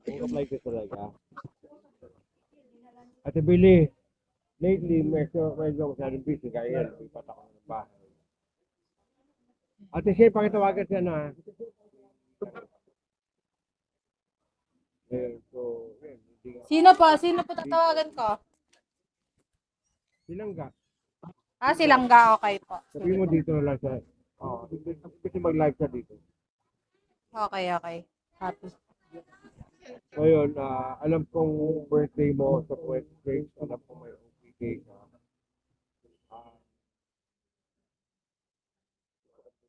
Kung apply ko talaga. Ate Billy, lately, medyo masyadong busy. Kaya yan, lipat ako ng bahay. Ate Shay, pakitawagan siya na. So, yan, hindi nga. Sino po? Sino po tatawagan ko? Silangga. Silangga. Okay po. Sabi mo dito na lang siya. Oo, kasi mag-live siya dito. Okay, okay. Happy. Ngayon, alam kong birthday mo sa 26. Alam ko may OPK ka.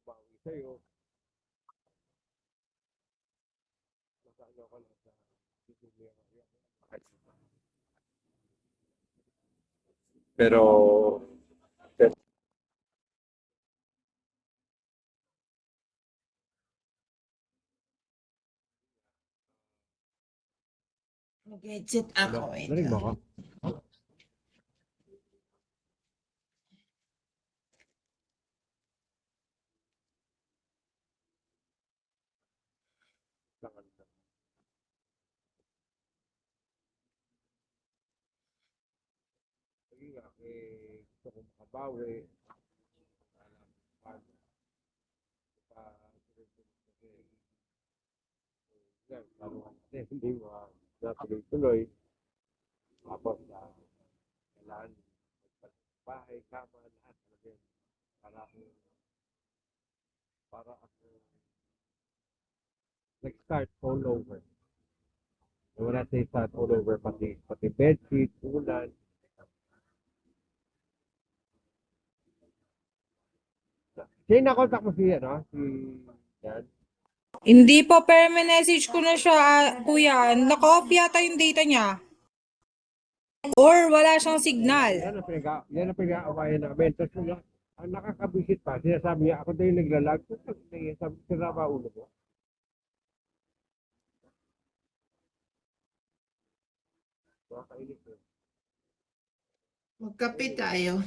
Bumawi sa'yo. Masano ko lang sa video. Pero Mag-headset ako. Wait narinig mo lang. ako? Sige nga, gusto kong makabawi. Yan, lalo kasi hindi mo natuloy-tuloy. Tapos, kailangan bahay, kama, lahat. Para ako, para ako nag-start all over. And when I say start all over, pati bedsheet, ulan. Siya yung nakontak mo si, yan. Hindi po, pero message ko na siya, kuya. Naka-off yata yung data niya. Or wala siyang signal. Yan ang pinag-aawayan namin. Tapos yung ang nakakabisit pa, sinasabi niya, ako daw yung naglalag. Sabi, sira ba ulo mo? Makakainis eh. Magkape tayo.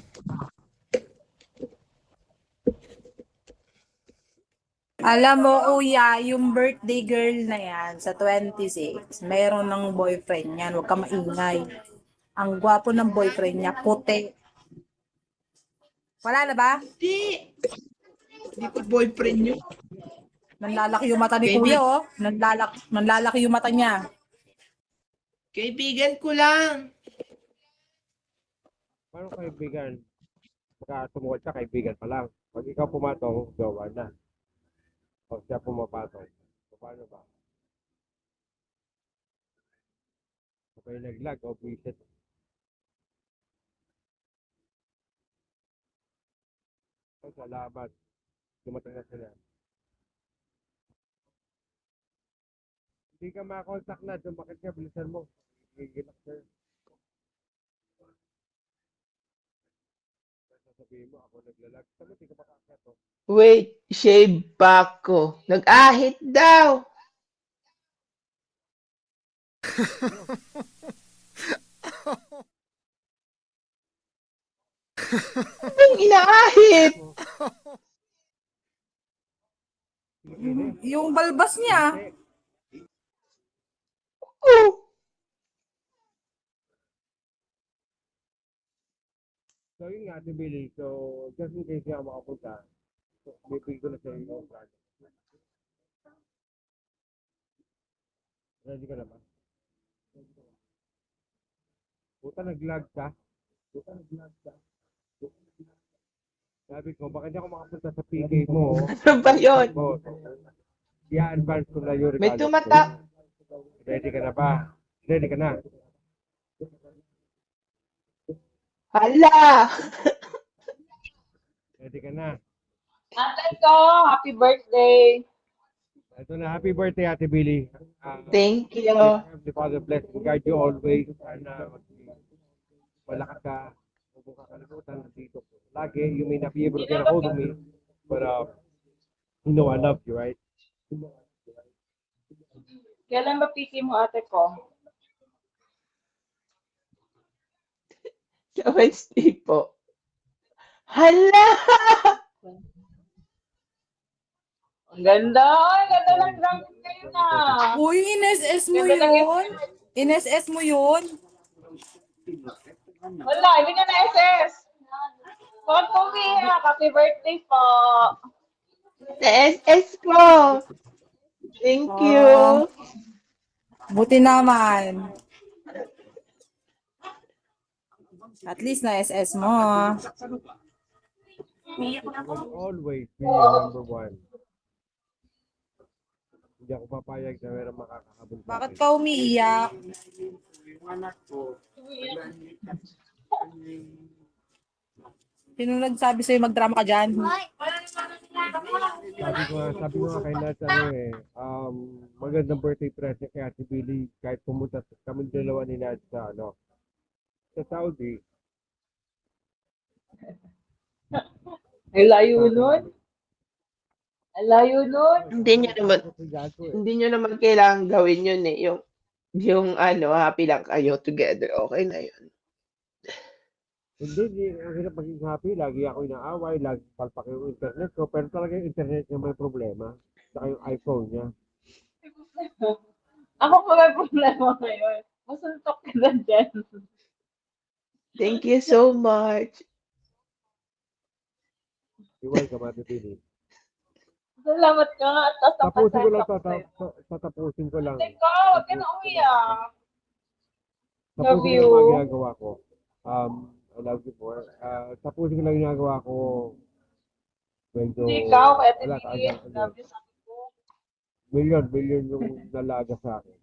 Alam mo, kuya, yung birthday girl na yan sa 26, mayroon ng boyfriend yan. Huwag ka maingay. Ang gwapo ng boyfriend niya, puti. Wala na ba? Hindi. Hindi ko boyfriend yun. Nanlalaki yung mata ni kuya, oh. Nanlalaki yung mata niya. Kaibigan ko lang. Paano kaibigan? Pagka tumuwad ka, kaibigan pa lang. Pag ikaw pumatong, jowa na. Pag siya pumapatong, paano ba? Kapag naglag, o visit. Salamat. Dumating na sila. Hindi ka makontak na, dumakit ka, bilisan mo. Gigilak sa'yo. Sasabihin mo, ako naglalag. Sabi, hindi ka makakit, oh. Wait, shave pa ko. Nag-ahit daw. Anong inaahit? Yung balbas niya. Oh. So yun nga, Ate Billy. So, just in case nga makapunta, so, bibig ko na sa iyo. Ready ka naman? Puta, nag-lag ka. Sabi ko, bakit hindi ako makapunta sa PK mo? Ano ba yun? I-advance ko na yung May regalo tumata. ko. Ready ka na ba? Ready ka na? Hala! Ready ka na? Tatay ko, happy birthday. Ito na, happy birthday, Ate Billy. Thank you. The Father bless and guide you always. Sana malakas ka. Huwag mo kakalimutan nandito. Lagi, you may not be able to get a hold of me, but you know I love you, right? Kailan ba PC mo ate ko? Sa Wednesday po. Hala! Ang ganda. Ay, ganda ng graphic kayo na. Uy, in-SS mo Ganda ng yun? In-SS mo yun? Wala, hindi ka na SS. Photo Mia, happy birthday po. Sa SS ko. Thank you. Buti naman. At least na-SS mo. Will always be your number one. Hindi ako papayag na meron makakahabol sa Bakit akin. ka umiiyak? Sino nagsabi sa'yo magdrama ka dyan? Sabi ko nga kay Nat, magandang birthday present kay Ate Billy kahit pumunta kami dalawa ni Nat sa, sa Saudi. Ay, layo nun. Ay, layo nun. Hindi nyo naman kailangan gawin yun eh. Yung happy lang kayo together. Okay na yun. Hindi, ang hirap maging happy. Lagi ako inaaway, lagi palpak yung internet ko. Pero talaga yung internet niya may problema. Saka yung iPhone niya. Ako pa may problema ngayon. Masuntok ka na dyan. Thank you so much. Iwal ka, Ate Billy. Salamat ka nga. Tapos Tapusin ko lang to. Tatapusin ko lang. Teka, huwag ka na umiyak. Tapusin Love ko you. lang mga ginagawa ko. I love you more. Tapusin ko lang yung ginagawa ko. Medyo, Hindi ikaw, kaya wala, tinigilan. Love you sa ko. Million yung nalaga sa akin.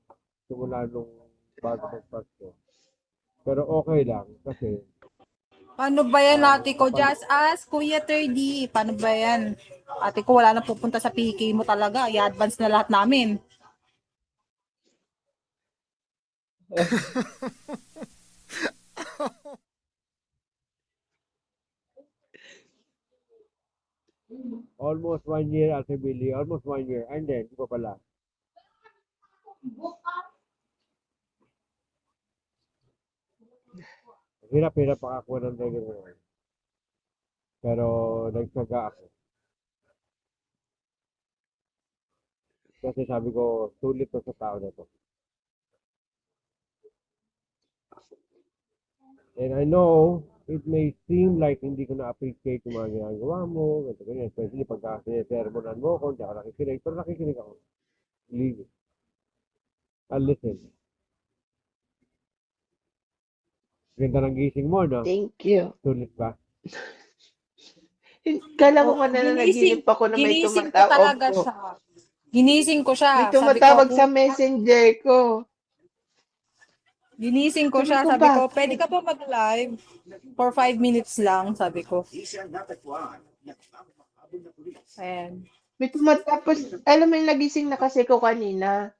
Simula nung bago magpasko. Pero okay lang kasi Paano ba yan, ate ko? Just ask, Kuya 3D. Paano ba yan? Ate ko, wala na pupunta sa PK mo talaga. I-advance na lahat namin. almost 1 year, Ate Billy. Almost 1 year. And then, di pa pala. Hirap ako ng regular. Pero nagsaga ako. Kasi sabi ko, sulit to sa tao na to. And I know, it may seem like hindi ko na-appreciate yung mga ginagawa mo, ganito, ganyan. Especially pagka sinesermonan mo ko, hindi ako nakikinig. Pero nakikinig ako. Believe it. I'll listen. Ganda ng gising mo, no? Thank you. Sulit ba? Kala ko na nanaginip ako na may ginising ko tumatawag talaga ko. siya. Ginising ko siya. May Sabi ko, tumatawag sa messenger ko. ginising ko siya. Sabi ko, Sabi ko, bakit? pwede ka ba mag-live? For 5 minutes lang, sabi ko. Ayan. May tumatapos, alam mo yung nagising na kasi ko kanina.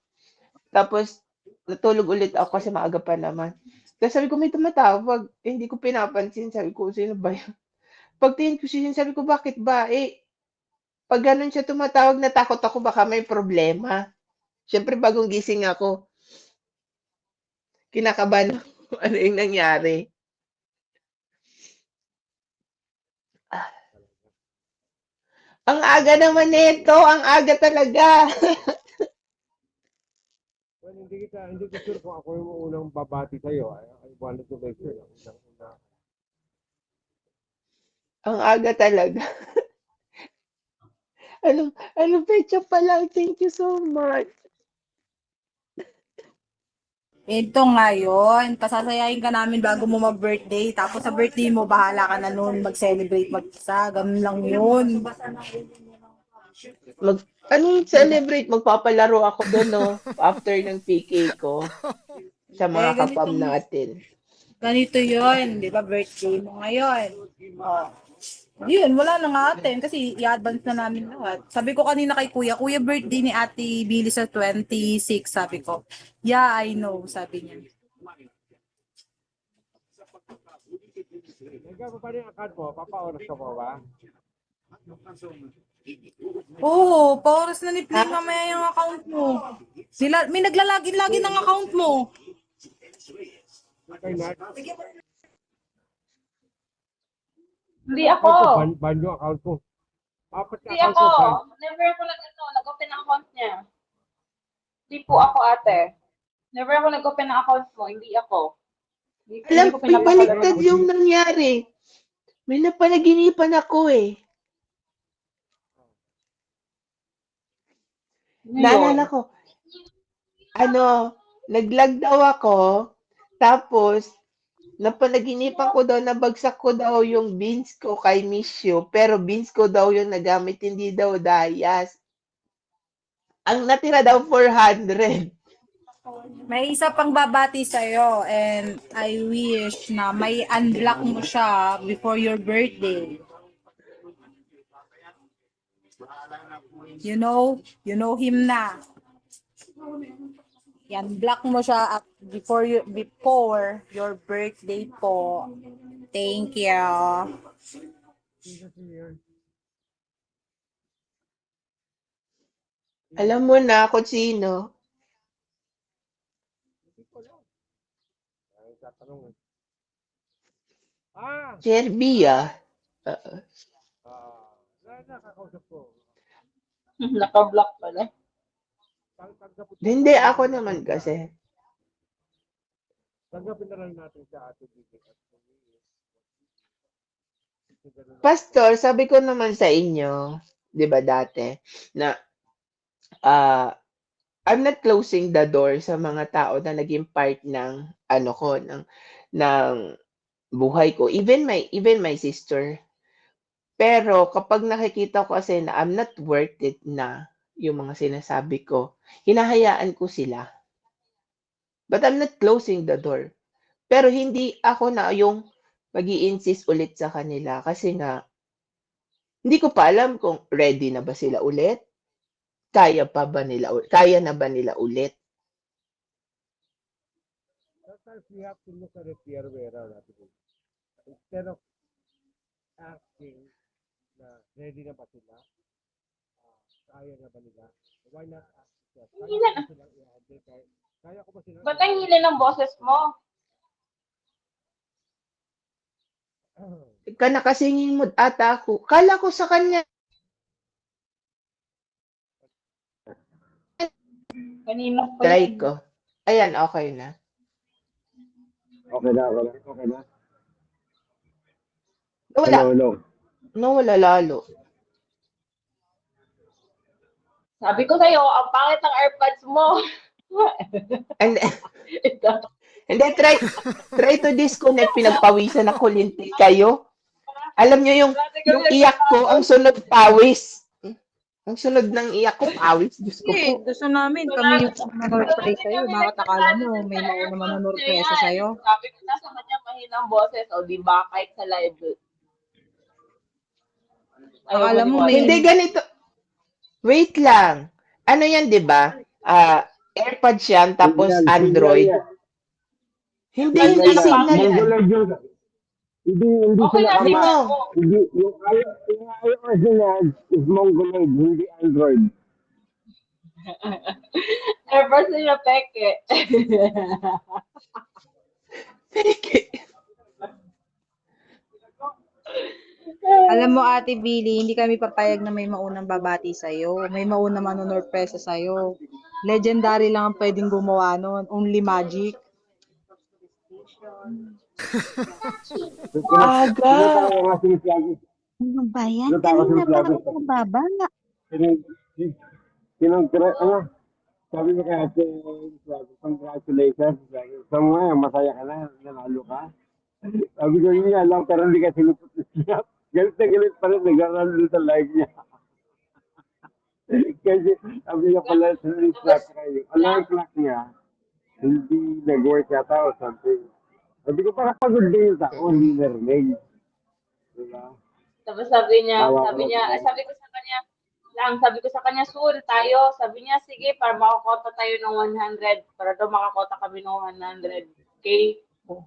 Tapos, natulog ulit ako kasi maaga pa naman. Tapos sabi ko, may tumatawag. Hindi ko pinapansin. Sabi ko, sino ba yun? Pagtingin ko siya, sabi ko, bakit ba? Pag ganun siya tumatawag, natakot ako baka may problema. Siyempre, bagong gising ako. Kinakabahan ako ano yung nangyari. Ang aga naman nito, ang aga talaga. Well, hindi ko sure kung ako yung unang babati sa'yo. I wanted to make sure. Unang-una. Ang aga talaga. Anong pecha pa lang? Thank you so much. Ito ngayon, pasasayahin ka namin bago mo mag-birthday. Tapos sa birthday mo, bahala ka na nun mag-celebrate mag-isa. Ganun lang yun. Anong celebrate? Magpapalaro ako doon, no? After ng PK ko. Sa mga kapam natin. Ganito yun, di ba? Birthday mo ngayon. Oh. Yun, wala na nga atin kasi i-advance na namin lahat. Sabi ko kanina kay Kuya, Kuya, birthday ni Ate Billy sa 26, sabi ko. Yeah, I know, sabi niya. Ikaw pa rin ang account mo? Papa-oras ka pa ba? Oo, pauras na ni Play mamaya yung account mo. May naglalagin-lagin ng account mo. Kay Nat? Hindi ako. Ban yung account ko. Apat ka Hindi account ako. mo, friend. Never ako nag-open ng account niya. Hindi po ako ate. Never ako nag-open ng account mo. Hindi ako. Hindi Alam, ko may pinapakalaman. baliktad yung nangyari. May napanaginipan ako eh. Naalala ko, naglag daw ako, tapos, napanaginipan ko daw, nabagsak ko daw yung beans ko kay Misyo, pero beans ko daw yung nagamit, hindi daw dayas. Ang natira daw 400. May isa pang babati sa'yo and I wish na may unblock mo siya before your birthday. You know him na. Yan, block mo siya before your birthday po. Thank you. Alam mo na kung sino. Ay, tatanong eh. Ah! Serbia. Nakakausap ko. Naka-block pala. Hindi, ako naman kasi. Tanggapin na lang natin sa ating bibig. Pastor, sabi ko naman sa inyo, di ba dati, na I'm not closing the door sa mga tao na naging part ng ng buhay ko, even my sister. Pero kapag nakikita ko kasi na I'm not worth it na yung mga sinasabi ko, hinahayaan ko sila. But I'm not closing the door. Pero hindi ako na yung mag-i-insist ulit sa kanila kasi nga hindi ko pa alam kung ready na ba sila ulit. Kaya na ba nila ulit? Sometimes we have to look at it the other way around. Instead of asking na ready na ba sila, kaya na ba nila, why not ask yourself, kaya ko ba sila? Ba't ang hila ng boses mo? Ka nakasingin mo ata ako. Kala ko sa kanya. Kanina pa Try yun. ko. Ayan, okay na. Okay na. Wala. Hello. Wala lalo. Sabi ko sa'yo, ang pangit ng AirPods mo. And Ito. And then try to disconnect, pinagpawisan ako lintik kayo. Alam nyo yung iyak ko, ang sunod pawis. Ang sunod ng iyak ko, pawis. Diyos ko po. Eh, gusto namin kami yung mag-reply sa'yo. Bakit akala mo may mauna manunurpresa sa'yo? Sabi ko na sa kanya, mahinang boses. O, di ba, kahit sa live. Akala mo may... Hindi ganito. Wait lang. Ano yan, di ba? AirPods yan, tapos Android. Hindi signal yan. Hindi Okay sila na, kama. Ano? Hindi, yung iOS nila is Mongoloid, hindi Android. AirPods nila peke. Alam mo, Ate Billy, hindi kami papayag na may maunang babati sa'yo. May maunang manunurpresa sa'yo. Legendary lang ang pwedeng gumawa nun. Only magic. Aga. Tinatawa nga si Tiago. Ano ba yan? Tinatawa si Kanina pa Tiago. ako baba. Sabi ko kaya si Tiago, congratulations. Sa mga, masaya ka na, nanalo ka. Sabi ko yun nga lang, pero hindi ka sinupot niya. Galit na galit pa rin, nag-aral sa live niya. Kasi sabi niya pala sa alarm clock niya, hindi nag-work yata o something. Sabi ko parang pagod din yung tao, hindi narinig. Diba? Tapos sabi ko sa kanya, Sul, tayo. Sabi niya, sige, para makakota tayo ng 100. Para daw makakota kami ng 100K. Oh.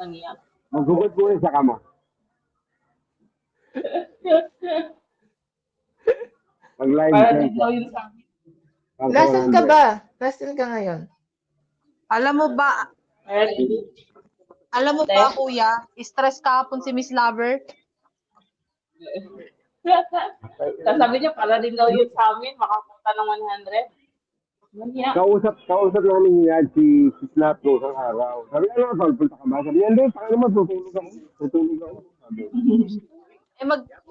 Nangiyak. Maghugot mo rin sa kama. Mag-live Para ka. din daw yun sa akin. Nasaan ka ba? Nasaan ka ngayon? Alam mo ba, kuya, stress kahapon si Miss Lover? Sabi niya, para din daw yun sa amin, makapunta ng 100. Maniya. Kausap namin yan si Snap doon isang araw. Sabi, ano ba, punta ka ba? Sabi, hindi, saka naman, tutulog ako. Sabi,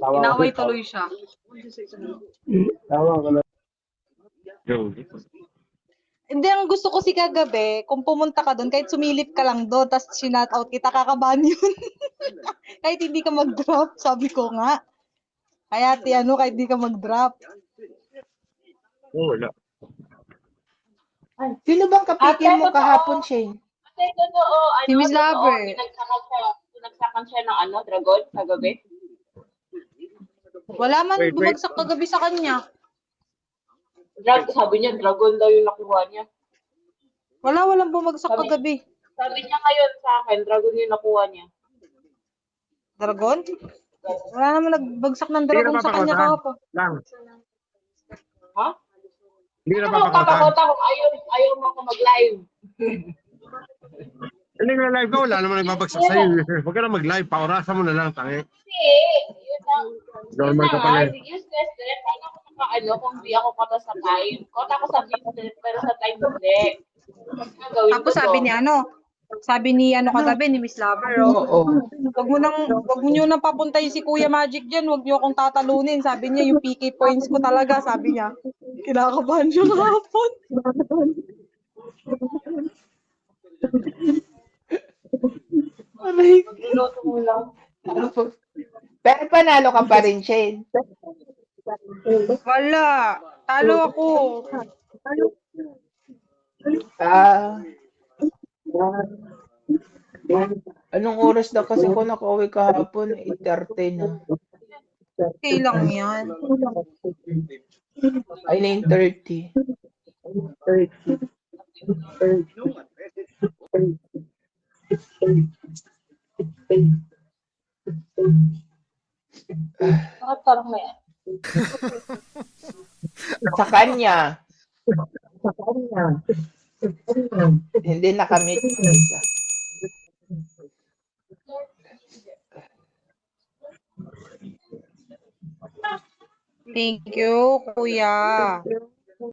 tawa Inaway ko. tuloy siya. Tawa ko na. Hindi, ang gusto ko si kagabi, kung pumunta ka doon, kahit sumilip ka lang doon, tapos sinat out kita, kakabahan yun. Kahit hindi ka mag-drop, sabi ko nga. Kaya kahit hindi ka mag-drop. Wala. Sino bang kapitid mo Ate, kahapon, Shane? Kasi totoo, Si Miss Lover. Pinagsakan siya ng dragon kagabi. Wala man Wait. bumagsak kagabi sa kanya. Sabi niya, dragon daw yung nakuha niya. Walang bumagsak kagabi. Sabi niya ngayon sa akin, dragon yung nakuha niya. Dragon? Wala naman nagbagsak ng dragon sa kanya kahapon. Lang. Ha? Hindi ka Ano napapakotan. papakota kung ayaw mo ako mag-live? Hindi na live ka, wala naman nagbabagsak sa'yo. Huwag ka na mag-live, paorasan mo na lang, tangi. Kasi, yun lang. Normal ka pala eh. Useless din. Paano kung di ako kota sa time? Kota ko sa business, pero sa time hindi. Tapos sabi ni kagabi ni Miss Lover, Oo. wag mo nyo nang papuntahin si Kuya Magic diyan, wag niyo akong tatalunin. Sabi niya yung PK points ko talaga, sabi niya. Kinakabahan siya kahapon. Aray. Niluto mo lang. Pero panalo ka pa rin, Shane. Wala. Talo ako. Ah. Anong oras na kasi ako nakauwi kahapon? 8:30 na. Okay lang yan. Ay, 9:30. Bakit parang may Sa kanya. Hindi nakamit isa. Thank you, Kuya.